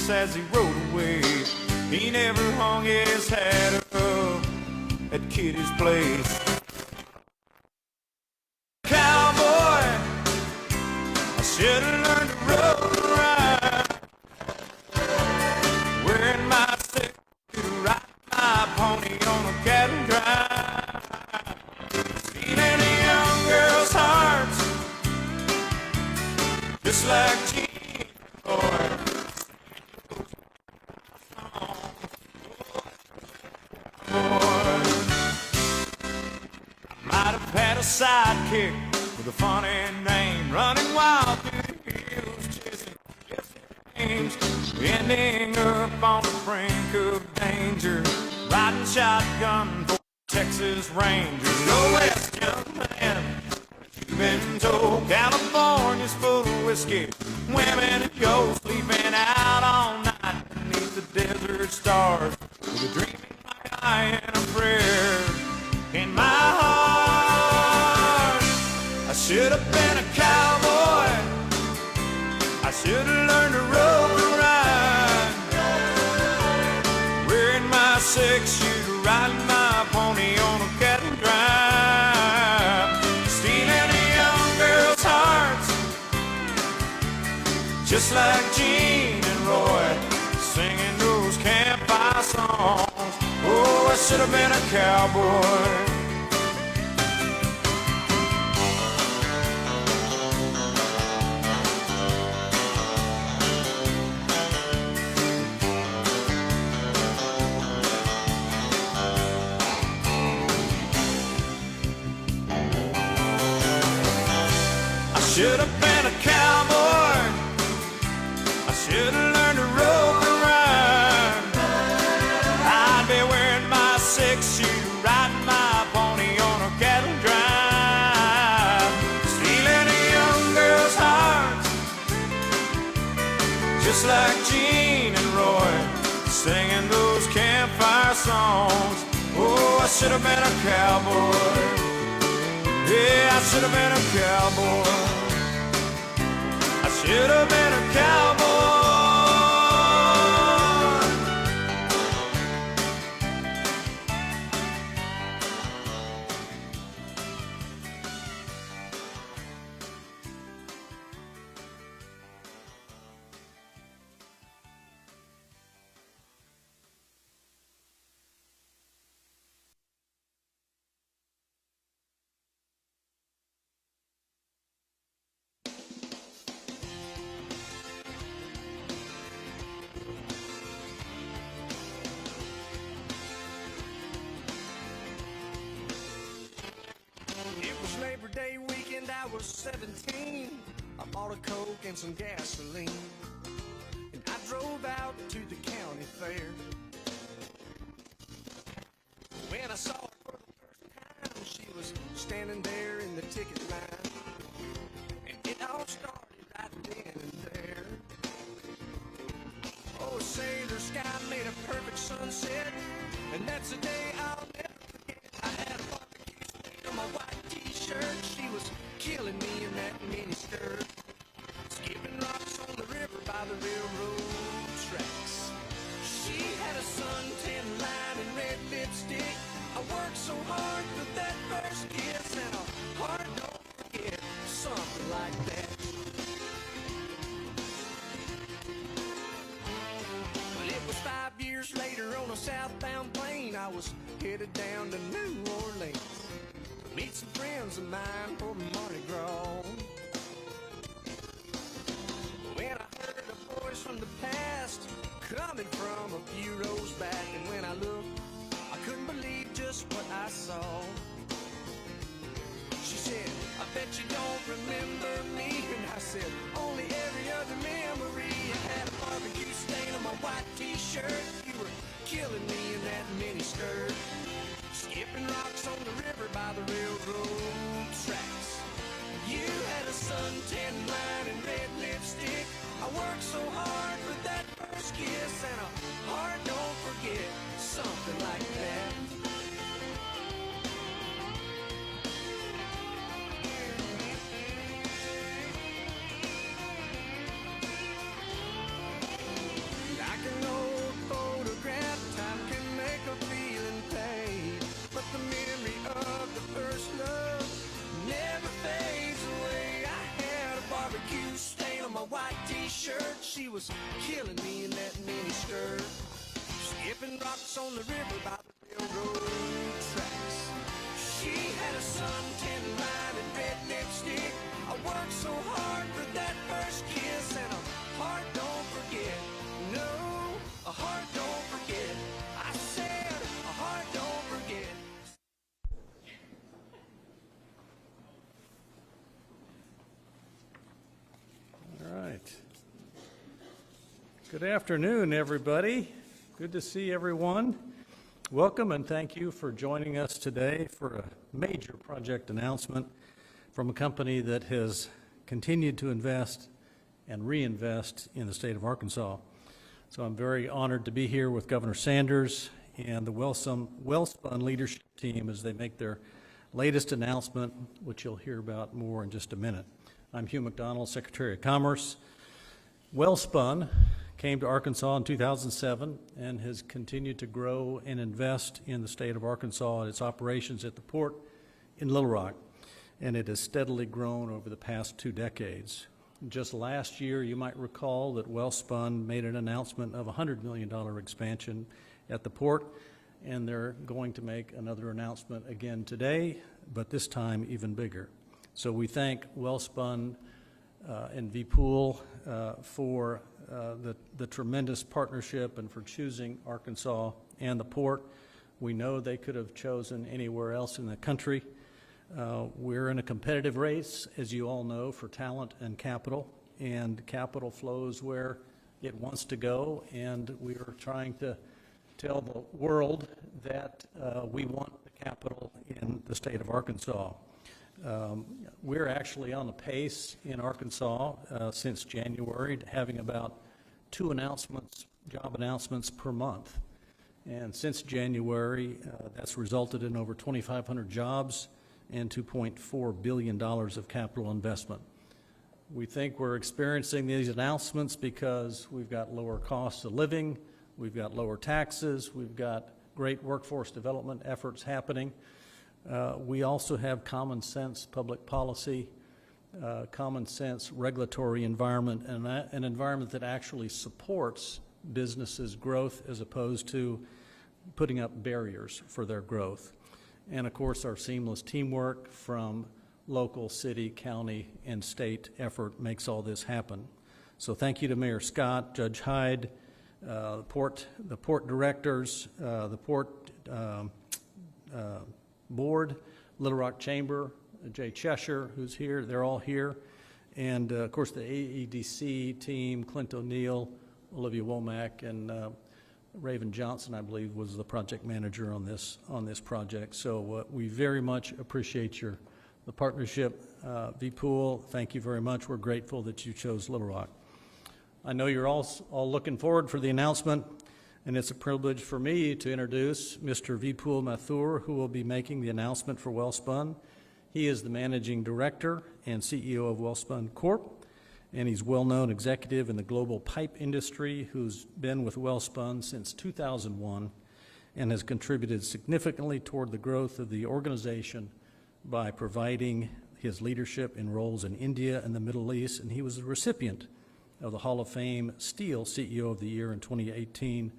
horse as he rode away. He never hung his hat up at Kitty's place. Cowboy, I should have learned to road ride, wearing my stick to ride my pony on a cattle drive, stealing the young girls' hearts, just like Gene Boy. I might have had a sidekick with a funny name, running wild through the hills, chasing names, ending up on the brink of danger, riding shotgun for Texas Rangers. No West, young man, you've been told California's full of whiskey, women and go sleeping out all night beneath the desert stars, with a dream in my eye and a prayer in my heart. I should have been a cowboy, I should have learned to road ride, wearing my 6-shooter, riding my pony on a cattle drive, stealing the young girls' hearts, just like Gene and Roy, singing those campfire songs. Oh, I should have been a cowboy. I should have been a cowboy, I should have learned to rope and ride, I'd be wearing my 6-shooter, riding my pony on a cattle drive, stealing a young girl's hearts, just like Gene and Roy, singing those campfire songs. Oh, I should have been a cowboy. Yeah, I should have been a cowboy. I should have been a cowboy. Labor Day weekend, I was 17. I bought a Coke and some gasoline, and I drove out to the county fair. When I saw her for the first time, she was standing there in the ticket line, and it all started right then and there. Oh, say the sky made a perfect sunset, and that's a day I'll never forget. I had a barbecue stain on my white t-shirt. She was killing me in that mini skirt, skipping rocks on the river by the railroad tracks. She had a suntan line and red lipstick. I worked so hard for that first kiss, and a heart don't forget something like that. Well, it was 5 years later on a southbound plane. I was headed down to New Orleans, meet some friends of mine for Mardi Gras. When I heard a voice from the past coming from a few rows back, and when I looked, I couldn't believe just what I saw. She said, I bet you don't remember me. And I said, only every other memory. I had a barbecue stain on my white t-shirt. You were killing me in that mini skirt, skipping rocks on the river by the railroad tracks. You had a suntan line and red lipstick. I worked so hard for that first kiss, and a heart don't forget something like that. t-shirt. She was killing me in that mini skirt. Skipping rocks on the river by the railroad tracks. She had a suntan line and red lipstick. I worked so hard for that first kiss, and a heart don't forget. No, a heart don't forget. I said a heart don't forget. All right. Good afternoon, everybody. Good to see everyone. Welcome and thank you for joining us today for a major project announcement from a company that has continued to invest and reinvest in the state of Arkansas. So I'm very honored to be here with Governor Sanders and the Welspun leadership team as they make their latest announcement, which you'll hear about more in just a minute. I'm Hugh McDonald, Secretary of Commerce. Welspun came to Arkansas in 2007 and has continued to grow and invest in the state of Arkansas and its operations at the port in Little Rock, and it has steadily grown over the past 2 decades. Just last year, you might recall that Welspun made an announcement of a $100 million expansion at the port, and they're going to make another announcement again today, but this time even bigger. So we thank Welspun and VPool for the tremendous partnership and for choosing Arkansas and the port. We know they could have chosen anywhere else in the country. We're in a competitive race, as you all know, for talent and capital flows where it wants to go, and we are trying to tell the world that we want the capital in the state of Arkansas. We're actually on the pace in Arkansas since January, having about 2 job announcements per month. And since January, that's resulted in over 2,500 jobs and $2.4 billion of capital investment. We think we're experiencing these announcements because we've got lower costs of living, we've got lower taxes, we've got great workforce development efforts happening. We also have common sense public policy, common sense regulatory environment, and an environment that actually supports businesses' growth as opposed to putting up barriers for their growth. And of course, our seamless teamwork from local, city, county, and state effort makes all this happen. So thank you to Mayor Scott, Judge Hyde, the port directors, the port board, Little Rock Chamber, Jay Cheshire, who's here, they're all here. And of course the AEDC team, Clint O'Neill, Olivia Womack, and Raven Johnson, I believe, was the project manager on this project. So we very much appreciate the partnership. VPool, thank you very much. We're grateful that you chose Little Rock. I know you're all looking forward for the announcement, and it's a privilege for me to introduce Mr. VPool Mathur, who will be making the announcement for Welspun. He is the managing director and CEO of Welspun Corp., and he's a well-known executive in the global pipe industry who's been with Welspun since 2001 and has contributed significantly toward the growth of the organization by providing his leadership in roles in India and the Middle East, and he was the recipient of the Hall of Fame Steel CEO of the Year in 2018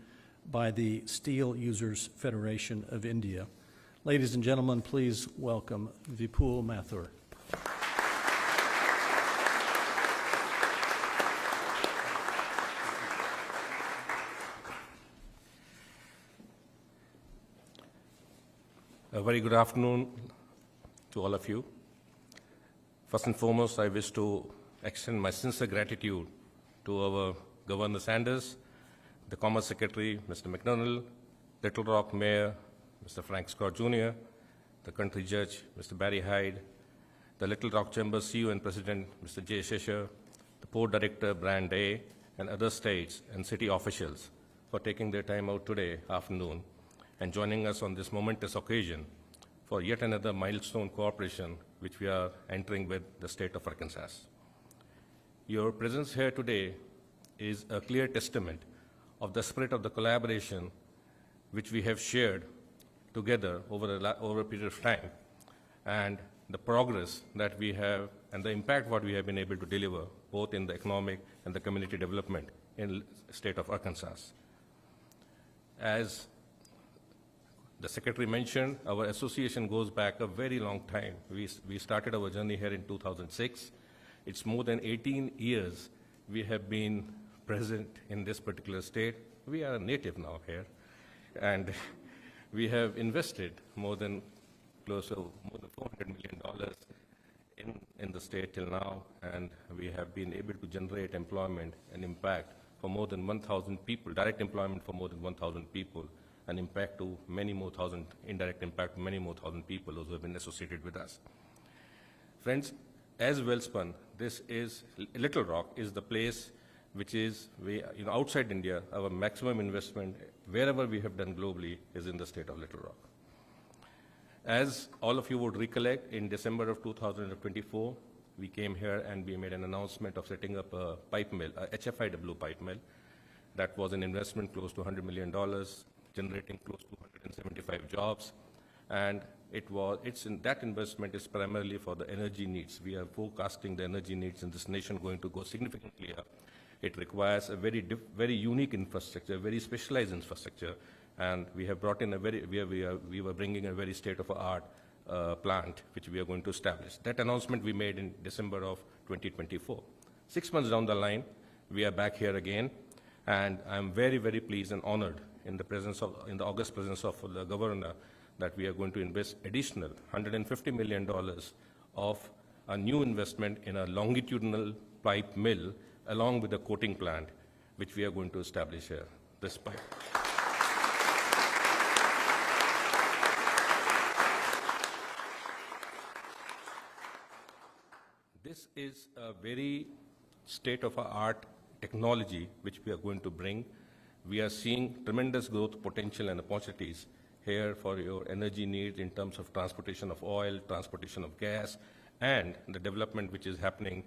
by the Steel Users Federation of India. Ladies and gentlemen, please welcome VPool Mathur. A very good afternoon to all of you. First and foremost, I wish to extend my sincere gratitude to our Governor Sanders, the Commerce Secretary, Mr. McDonald, Little Rock Mayor, Mr. Frank Scott Jr., the Country Judge, Mr. Barry Hyde, the Little Rock Chamber CEO and President, Mr. Jay Cheshire, the Port Director, Brian Day, and other states and city officials for taking their time out today afternoon and joining us on this momentous occasion for yet another milestone cooperation which we are entering with the state of Arkansas. Your presence here today is a clear testament of the spirit of the collaboration which we have shared together over a period of time, and the progress that we have and the impact what we have been able to deliver both in the economic and the community development in the state of Arkansas. As the Secretary mentioned, our association goes back a very long time. We started our journey here in 2006. It's more than 18 years we have been present in this particular state. We are a native now here, and we have invested more than $400 million in the state till now, and we have been able to generate employment and impact for more than 1,000 people, direct employment for more than 1,000 people, and impact to many more thousand, indirect impact to many more thousand people who have been associated with us. Friends, as Welspun, this is, Little Rock is the place which is, outside India, our maximum investment, wherever we have done globally, is in the state of Little Rock. As all of you would recollect, in December of 2024, we came here and we made an announcement of setting up a pipe mill, a HFIW pipe mill. That was an investment close to $100 million, generating close to 175 jobs. And that investment is primarily for the energy needs. We are forecasting the energy needs in this nation going to go significantly up. It requires a very unique infrastructure, very specialized infrastructure. And we have brought in we were bringing a very state-of-the-art plant, which we are going to establish. That announcement we made in December of 2024. 6 months down the line, we are back here again, and I'm very, very pleased and honored in the august presence of the governor that we are going to invest additional $150 million of a new investment in a longitudinal pipe mill, along with a coating plant, which we are going to establish here. This pipe. This is a very state-of-the-art technology which we are going to bring. We are seeing tremendous growth potential and opportunities here for your energy needs in terms of transportation of oil, transportation of gas, and the development which is happening,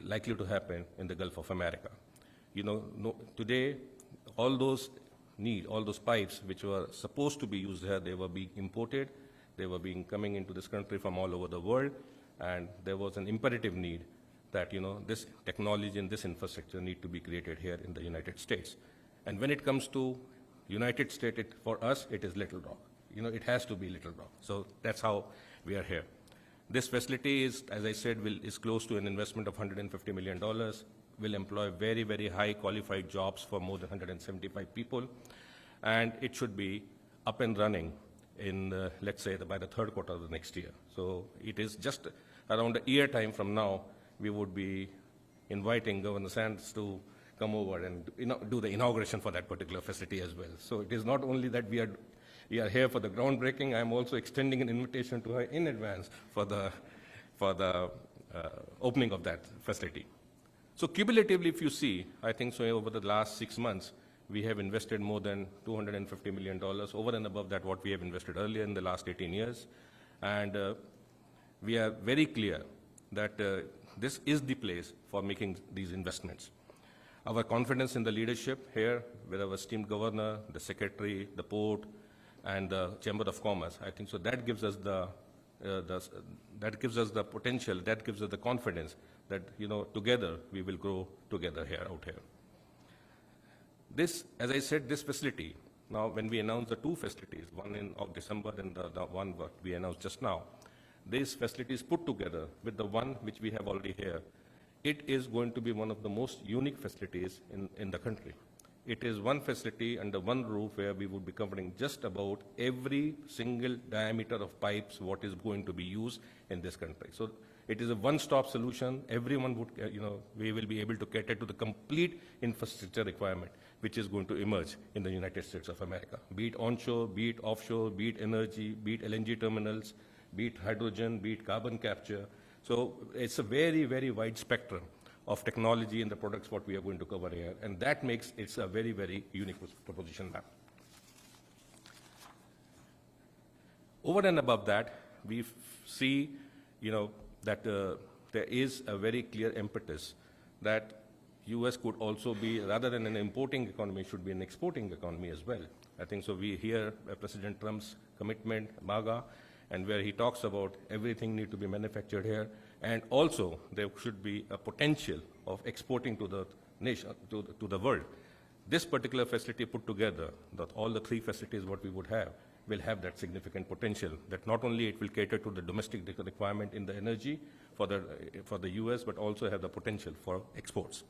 likely to happen in the Gulf of America. Today, all those pipes which were supposed to be used here, they were being imported, they were coming into this country from all over the world, and there was an imperative need that, this technology and this infrastructure need to be created here in the United States. And when it comes to United States, for us, it is Little Rock. It has to be Little Rock. So that's how we are here. This facility is, as I said, is close to an investment of $150 million, will employ very, very high qualified jobs for more than 175 people, and it should be up and running in, let's say, by the third quarter of the next year. So it is just around a year time from now, we would be inviting Governor Sanders to come over and do the inauguration for that particular facility as well. So it is not only that we are here for the groundbreaking, I am also extending an invitation to her in advance for the opening of that facility. So cumulatively, if you see, I think so over the last 6 months, we have invested more than $250 million, over and above that what we have invested earlier in the last 18 years. And we are very clear that this is the place for making these investments. Our confidence in the leadership here, with our esteemed governor, the secretary, the port, and the Chamber of Commerce, I think so that gives us the potential, that gives us the confidence that together we will grow together out here. This, as I said, this facility. Now, when we announced the two facilities, one in December and the one what we announced just now, these facilities put together with the one which we have already here, it is going to be one of the most unique facilities in the country. It is one facility under one roof where we would be covering just about every single diameter of pipes what is going to be used in this country. So it is a one-stop solution. Everyone would, we will be able to cater to the complete infrastructure requirement which is going to emerge in the United States of America, be it onshore, be it offshore, be it energy, be it LNG terminals, be it hydrogen, be it carbon capture. So it's a very, very wide spectrum of technology and the products what we are going to cover here, and that makes it a very, very unique proposition now. Over and above that, we see, that there is a very clear impetus that U.S. could also be, rather than an importing economy, should be an exporting economy as well. I think so we hear President Trump's commitment, MAGA, and where he talks about everything need to be manufactured here, and also there should be a potential of exporting to nation, to the world. This particular facility put together, all the three facilities what we would have, will have that significant potential, that not only it will cater to the domestic requirement in the energy for the US, but also have the potential for exports.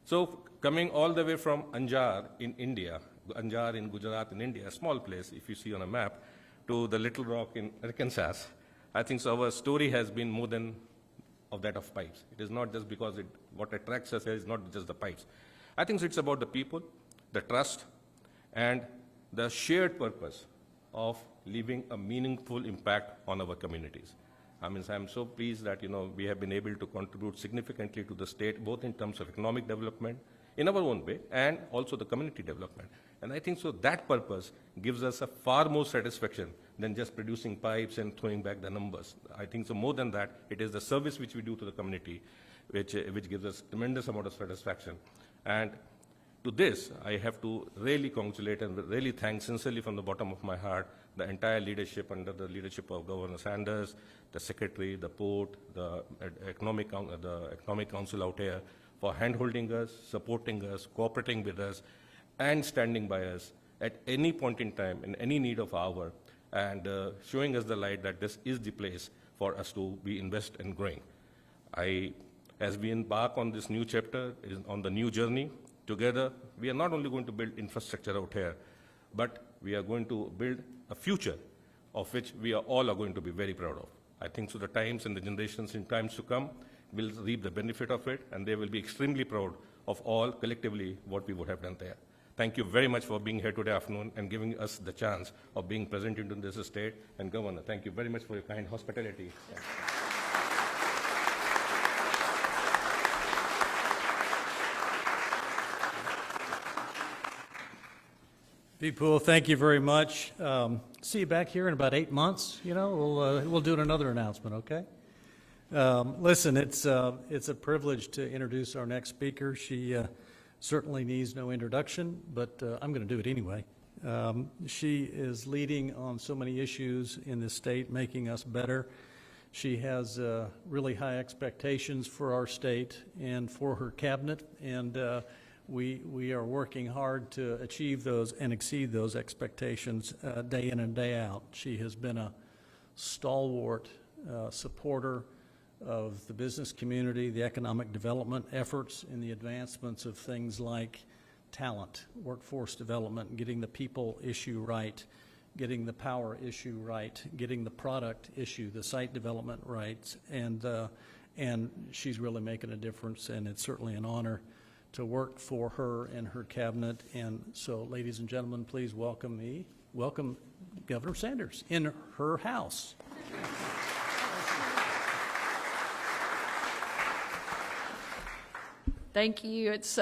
So coming all the way from Anjar in India, Anjar in Gujarat in India, a small place, if you see on a map, to the Little Rock in Arkansas, I think so our story has been more than of that of pipes. It is not just because what attracts us here is not just the pipes. I think it's about the people, the trust, and the shared purpose of leaving a meaningful impact on our communities. I mean, I'm so pleased that, we have been able to contribute significantly to the state, both in terms of economic development, in our own way, and also the community development. And I think so that purpose gives us a far more satisfaction than just producing pipes and throwing back the numbers. I think so more than that, it is the service which we do to the community, which gives us tremendous amount of satisfaction. And to this, I have to really congratulate and really thank sincerely from the bottom of my heart the entire leadership under the leadership of Governor Sanders, the Secretary, the Port, the Economic Council out here for hand-holding us, supporting us, cooperating with us, and standing by us at any point in time, in any need of our, and showing us the light that this is the place for us to be invest and growing. As we embark on this new chapter, on the new journey, together, we are not only going to build infrastructure out here, but we are going to build a future of which we are all going to be very proud of. I think so the times and the generations in times to come will reap the benefit of it, and they will be extremely proud of all collectively what we would have done there. Thank you very much for being here today afternoon and giving us the chance of being present in this state. And Governor, thank you very much for your kind hospitality. Vipul, thank you very much. See you back here in about 8 months. We'll do another announcement, okay? Listen, it's a privilege to introduce our next speaker. She certainly needs no introduction, but I'm going to do it anyway. She is leading on so many issues in this state, making us better. She has really high expectations for our state and for her cabinet, and we are working hard to achieve those and exceed those expectations day in and day out. She has been a stalwart supporter of the business community, the economic development efforts, and the advancements of things like talent, workforce development, getting the people issue right, getting the power issue right, getting the product issue, the site development rights, and she's really making a difference, and it's certainly an honor to work for her and her cabinet. And so, ladies and gentlemen, please welcome Governor Sanders in her house. Thank you. It's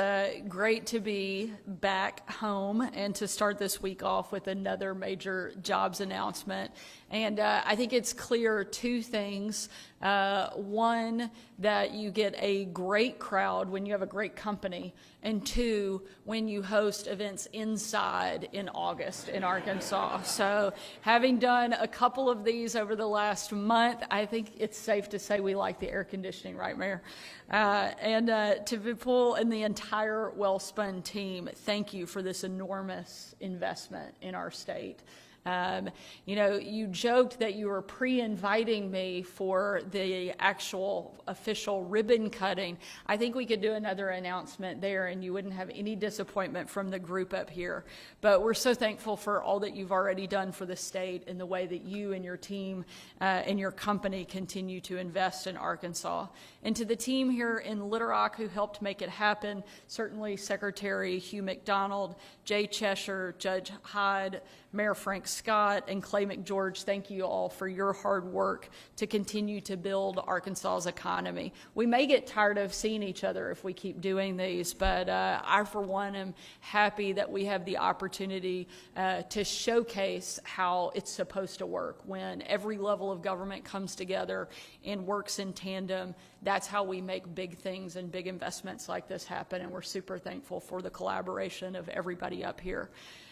great to be back home and to start this week off with another major jobs announcement. And I think it's clear two things. One, that you get a great crowd when you have a great company. And two, when you host events inside in August in Arkansas. So having done a couple of these over the last month, I think it's safe to say we like the air conditioning, right, Mayor? And to Vipul and the entire Welspun team, thank you for this enormous investment in our state. You joked that you were pre-inviting me for the actual official ribbon cutting. I think we could do another announcement there and you wouldn't have any disappointment from the group up here. But we're so thankful for all that you've already done for the state and the way that you and your team and your company continue to invest in Arkansas. And to the team here in Little Rock who helped make it happen, certainly Secretary Hugh McDonald, Jay Cheshire, Judge Hyde, Mayor Frank Scott, and Clay McGeorge, thank you all for your hard work to continue to build Arkansas's economy. We may get tired of seeing each other if we keep doing these, but I, for one, am happy that we have the opportunity to showcase how it's supposed to work. When every level of government comes together and works in tandem, that's how we make big things and big investments like this happen, and we're super thankful for the collaboration of everybody up here.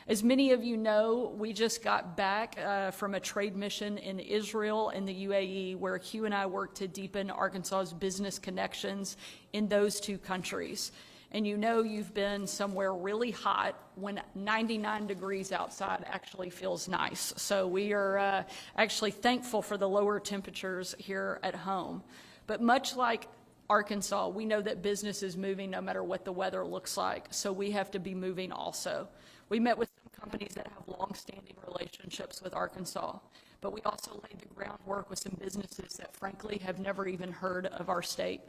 As many of you know, we just got back from a trade mission in Israel and the UAE, where Hugh and I worked to deepen Arkansas's business connections in those two countries. and you know you've been somewhere really hot when 99 degrees outside actually feels nice. So we are actually thankful for the lower temperatures here at home. But much like Arkansas, we know that business is moving no matter what the weather looks like, so we have to be moving also. We met with some companies that have long-standing relationships with Arkansas, but we also laid the groundwork with some businesses that frankly have never even heard of our state.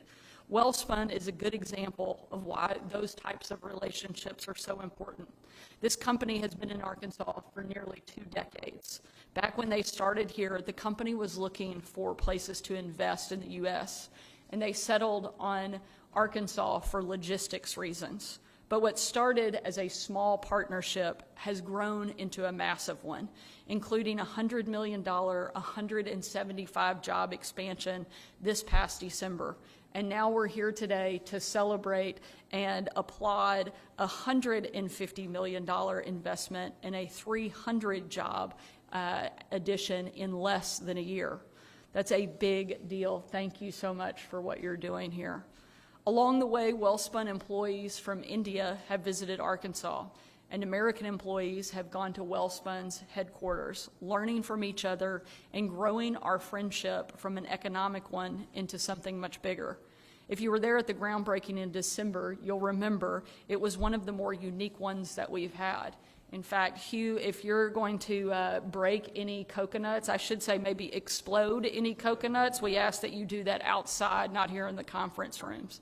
Welspun is a good example of why those types of relationships are so important. This company has been in Arkansas for nearly 2 decades. Back when they started here, the company was looking for places to invest in the U.S., and they settled on Arkansas for logistics reasons. But what started as a small partnership has grown into a massive one, including a $100 million, 175 job expansion this past December. And now we're here today to celebrate and applaud a $150 million investment in a 300 job addition in less than a year. That's a big deal. Thank you so much for what you're doing here. Along the way, Welspun employees from India have visited Arkansas, and American employees have gone to Welspun's headquarters, learning from each other and growing our friendship from an economic one into something much bigger. If you were there at the groundbreaking in December, you'll remember it was one of the more unique ones that we've had. In fact, Hugh, if you're going to break any coconuts, I should say maybe explode any coconuts, we ask that you do that outside, not here in the conference rooms.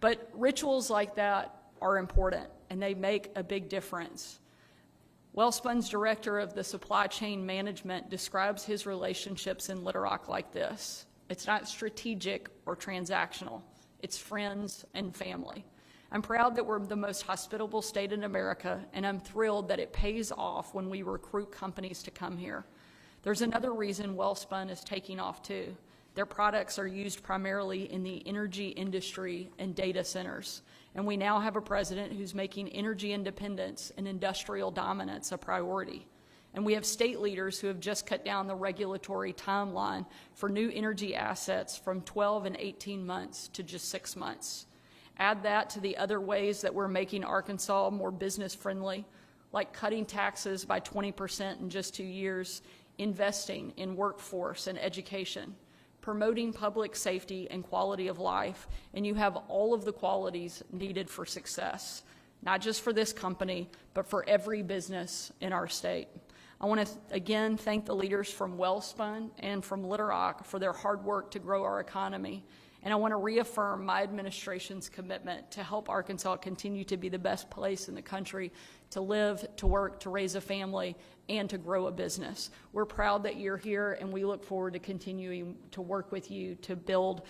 But rituals like that are important, and they make a big difference. Welspun's director of the supply chain management describes his relationships in Little Rock like this. It's not strategic or transactional. It's friends and family. I'm proud that we're the most hospitable state in America, and I'm thrilled that it pays off when we recruit companies to come here. There's another reason Welspun is taking off too. Their products are used primarily in the energy industry and data centers, and we now have a president who's making energy independence and industrial dominance a priority. And we have state leaders who have just cut down the regulatory timeline for new energy assets from 12 and 18 months to just 6 months. Add that to the other ways that we're making Arkansas more business friendly, like cutting taxes by 20% in just 2 years, investing in workforce and education, promoting public safety and quality of life, and you have all of the qualities needed for success, not just for this company, but for every business in our state. I want to again thank the leaders from Welspun and from Little Rock for their hard work to grow our economy. And I want to reaffirm my administration's commitment to help Arkansas continue to be the best place in the country to live, to work, to raise a family, and to grow a business. We're proud that you're here, and we look forward to continuing to work with you to build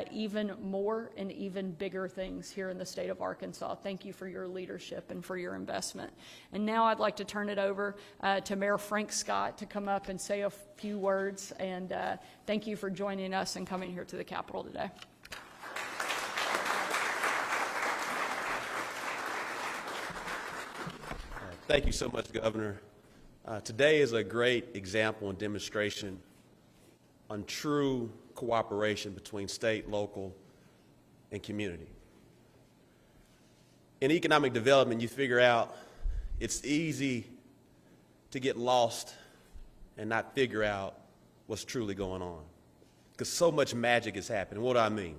even more and even bigger things here in the state of Arkansas. Thank you for your leadership and for your investment. And now I'd like to turn it over to Mayor Frank Scott to come up and say a few words, and thank you for joining us and coming here to the Capitol today. Thank you so much, Governor. Today is a great example and demonstration on true cooperation between state, local, and community. In economic development, you figure out it's easy to get lost and not figure out what's truly going on, because so much magic is happening. What do I mean?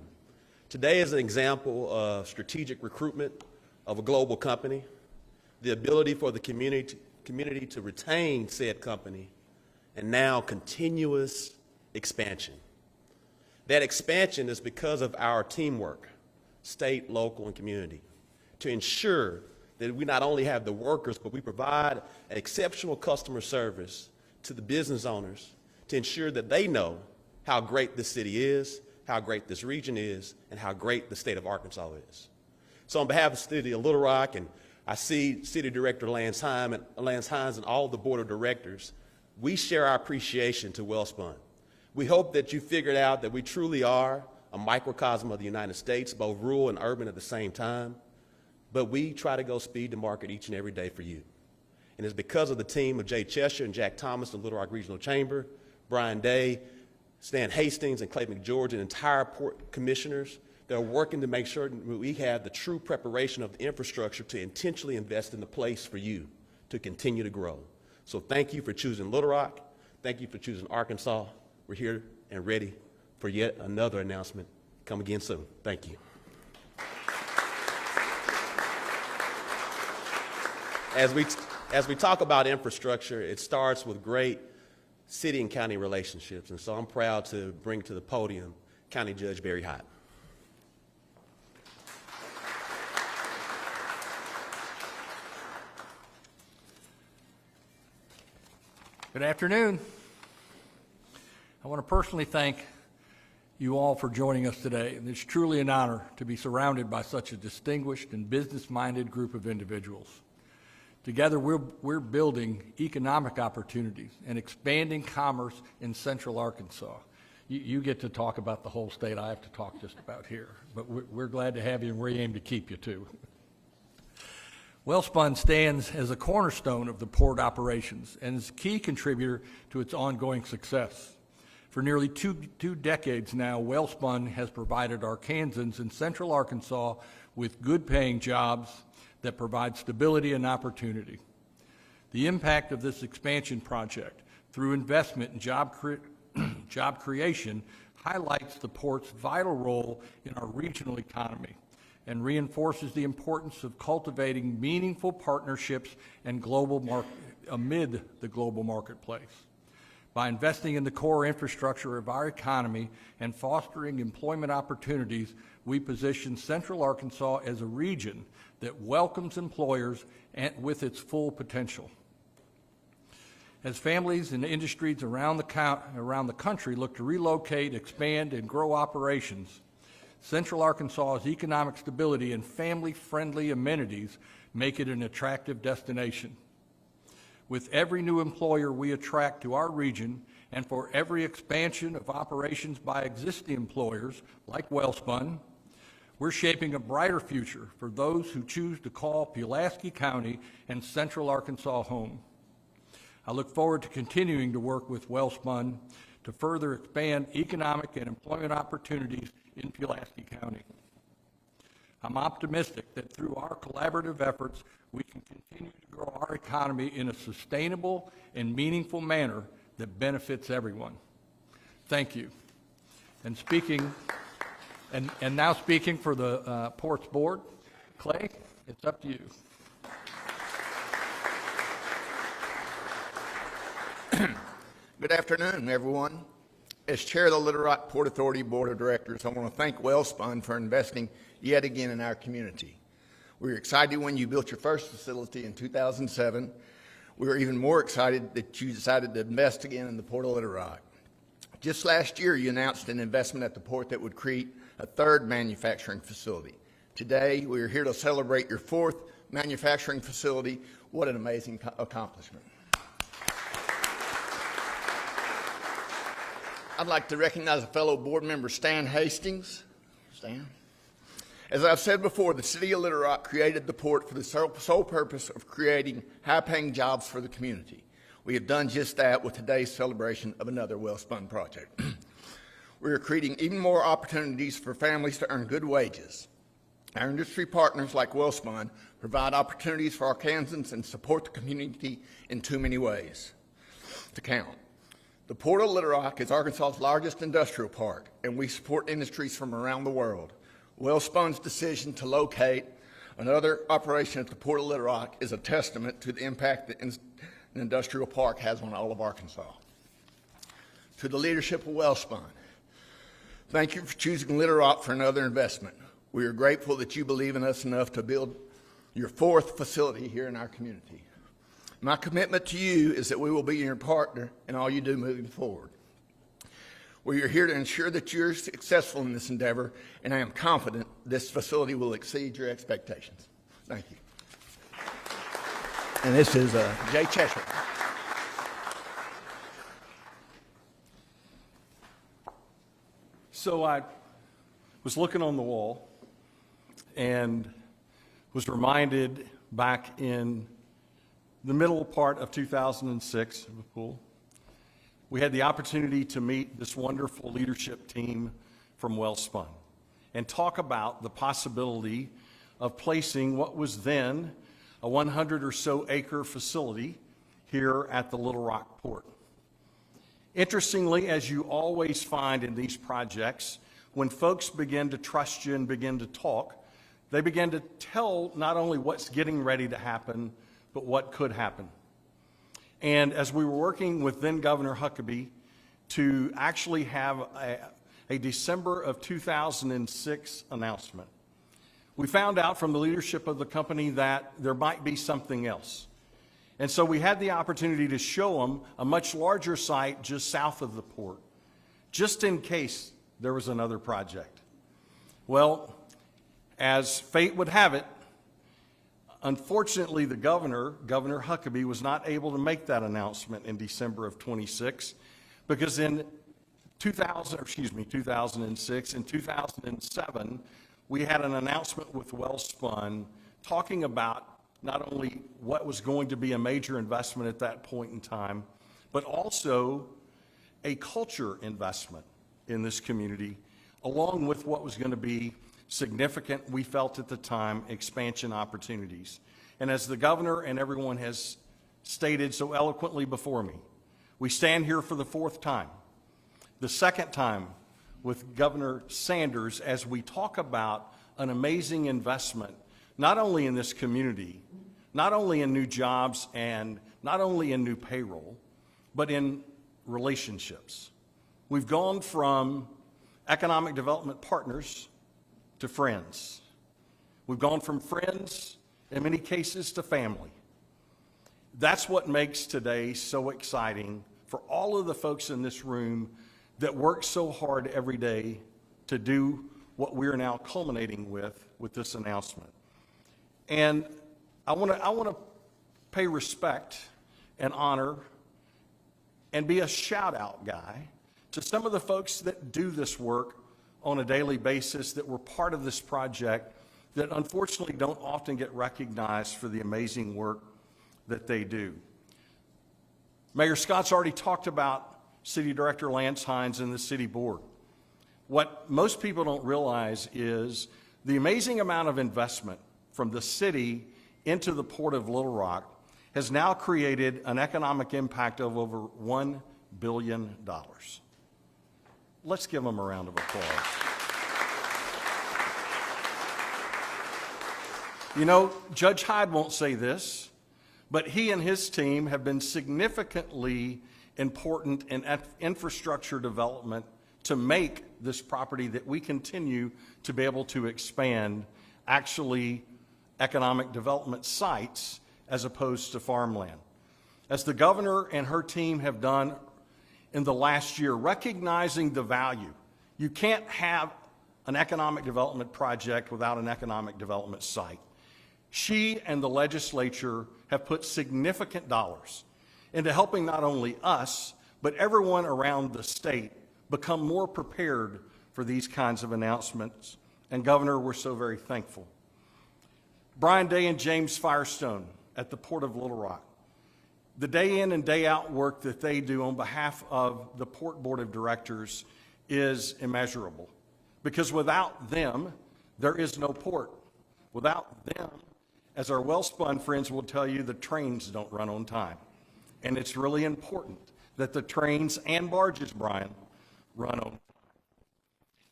Today is an example of strategic recruitment of a global company, the ability for the community to retain said company, and now continuous expansion. That expansion is because of our teamwork, state, local, and community, to ensure that we not only have the workers, but we provide an exceptional customer service to the business owners to ensure that they know how great this city is, how great this region is, and how great the state of Arkansas is. So on behalf of the city of Little Rock, and I see City Director Lance Hines and all the Board of Directors, we share our appreciation to Welspun. We hope that you figured out that we truly are a microcosm of the United States, both rural and urban at the same time, but we try to go speed to market each and every day for you. And it's because of the team of Jay Cheshire and Jack Thomas, the Little Rock Regional Chamber, Brian Day, Stan Hastings, and Clay McGeorge, and entire port commissioners that are working to make sure that we have the true preparation of the infrastructure to intentionally invest in the place for you to continue to grow. So thank you for choosing Little Rock. Thank you for choosing Arkansas. We're here and ready for yet another announcement. Come again soon. Thank you. As we talk about infrastructure, it starts with great city and county relationships. And so I'm proud to bring to the podium County Judge Barry Hott. Good afternoon. I want to personally thank you all for joining us today. And it's truly an honor to be surrounded by such a distinguished and business-minded group of individuals. Together, we're building economic opportunities and expanding commerce in Central Arkansas. You get to talk about the whole state. I have to talk just about here. But we're glad to have you, and we aim to keep you, too. Welspun stands as a cornerstone of the port operations and is a key contributor to its ongoing success. For nearly two decades now, Welspun has provided Arkansans in Central Arkansas with good-paying jobs that provide stability and opportunity. The impact of this expansion project through investment in job creation highlights the port's vital role in our regional economy and reinforces the importance of cultivating meaningful partnerships and amid the global marketplace. By investing in the core infrastructure of our economy and fostering employment opportunities, we position Central Arkansas as a region that welcomes employers with its full potential. As families and industries around the country look to relocate, expand, and grow operations, Central Arkansas's economic stability and family-friendly amenities make it an attractive destination. With every new employer we attract to our region, and for every expansion of operations by existing employers like Welspun, we're shaping a brighter future for those who choose to call Pulaski County and Central Arkansas home. I look forward to continuing to work with Welspun to further expand economic and employment opportunities in Pulaski County. I'm optimistic that through our collaborative efforts, we can continue to grow our economy in a sustainable and meaningful manner that benefits everyone. Thank you. And now speaking for the Ports Board, Clay, it's up to you. Good afternoon, everyone. As Chair of the Little Rock Port Authority Board of Directors, I want to thank Welspun for investing yet again in our community. We were excited when you built your first facility in 2007. We were even more excited that you decided to invest again in the Port of Little Rock. Just last year, you announced an investment at the port that would create a third manufacturing facility. Today, we are here to celebrate your fourth manufacturing facility. What an amazing accomplishment. I'd like to recognize a fellow board member, Stan Hastings. Stan. As I've said before, the City of Little Rock created the port for the sole purpose of creating high-paying jobs for the community. We have done just that with today's celebration of another Welspun project. We are creating even more opportunities for families to earn good wages. Our industry partners like Welspun provide opportunities for Arkansans and support the community in too many ways to count. The Port of Little Rock is Arkansas's largest industrial park, and we support industries from around the world. Welspun's decision to locate another operation at the Port of Little Rock is a testament to the impact that an industrial park has on all of Arkansas. To the leadership of Welspun, thank you for choosing Little Rock for another investment. We are grateful that you believe in us enough to build your fourth facility here in our community. My commitment to you is that we will be your partner in all you do moving forward. We are here to ensure that you're successful in this endeavor, and I am confident this facility will exceed your expectations. Thank you. And this is Jay Cheshire. So I was looking on the wall and was reminded back in the middle part of 2006, we had the opportunity to meet this wonderful leadership team from Welspun. and talk about the possibility of placing what was then a 100 or so acre facility here at the Little Rock Port. Interestingly, as you always find in these projects, when folks begin to trust you and begin to talk, they begin to tell not only what's getting ready to happen, but what could happen. And as we were working with then Governor Huckabee to actually have a December of 2006 announcement, we found out from the leadership of the company that there might be something else. And so we had the opportunity to show them a much larger site just south of the port, just in case there was another project. Well, as fate would have it, unfortunately, the Governor Huckabee, was not able to make that announcement in December of 26, because in 2006, in 2007, we had an announcement with Welspun talking about not only what was going to be a major investment at that point in time, but also a culture investment in this community, along with what was going to be significant, we felt at the time, expansion opportunities. And as the governor and everyone has stated so eloquently before me, we stand here for the fourth time, the second time with Governor Sanders, as we talk about an amazing investment, not only in this community, not only in new jobs and not only in new payroll, but in relationships. We've gone from economic development partners to friends. We've gone from friends, in many cases, to family. That's what makes today so exciting for all of the folks in this room that work so hard every day to do what we're now culminating with this announcement. And I want to pay respect and honor and be a shout-out guy to some of the folks that do this work on a daily basis, that were part of this project, that unfortunately don't often get recognized for the amazing work that they do. Mayor Scott's already talked about City Director Lance Hines and the City Board. What most people don't realize is the amazing amount of investment from the city into the Port of Little Rock has now created an economic impact of over $1 billion. Let's give them a round of applause. You know, Judge Hyde won't say this, but he and his team have been significantly important in infrastructure development to make this property that we continue to be able to expand actually economic development sites as opposed to farmland. As the governor and her team have done in the last year, recognizing the value. You can't have an economic development project without an economic development site. She and the legislature have put significant dollars into helping not only us, but everyone around the state become more prepared for these kinds of announcements. And Governor, we're so very thankful. Brian Day and James Firestone at the Port of Little Rock. The day in and day out work that they do on behalf of the Port Board of Directors is immeasurable. Because without them, there is no port. Without them, as our Welspun friends will tell you, the trains don't run on time. And it's really important that the trains and barges, Brian, run on time.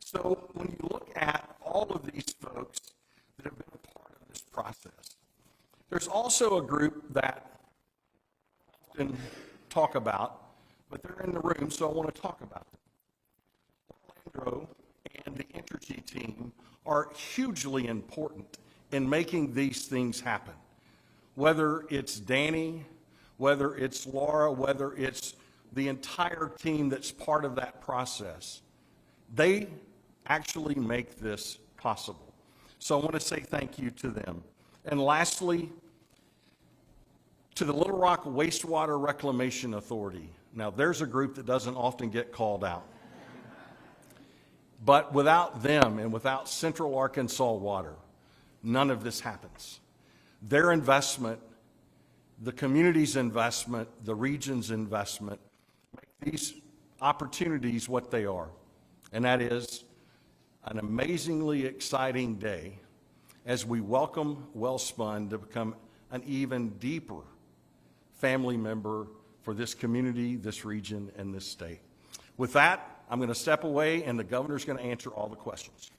So when you look at all of these folks that have been a part of this process, there's also a group that often talk about, but they're in the room, so I want to talk about them. Orlando and the Entergy team are hugely important in making these things happen. Whether it's Danny, whether it's Laura, whether it's the entire team that's part of that process, they actually make this possible. So I want to say thank you to them. And lastly, to the Little Rock Wastewater Reclamation Authority. Now, there's a group that doesn't often get called out. But without them and without Central Arkansas Water, none of this happens. Their investment, the community's investment, the region's investment, make these opportunities what they are. And that is an amazingly exciting day as we welcome Welspun to become an even deeper family member for this community, this region, and this state. With that, I'm going to step away, and the governor's going to answer all the questions.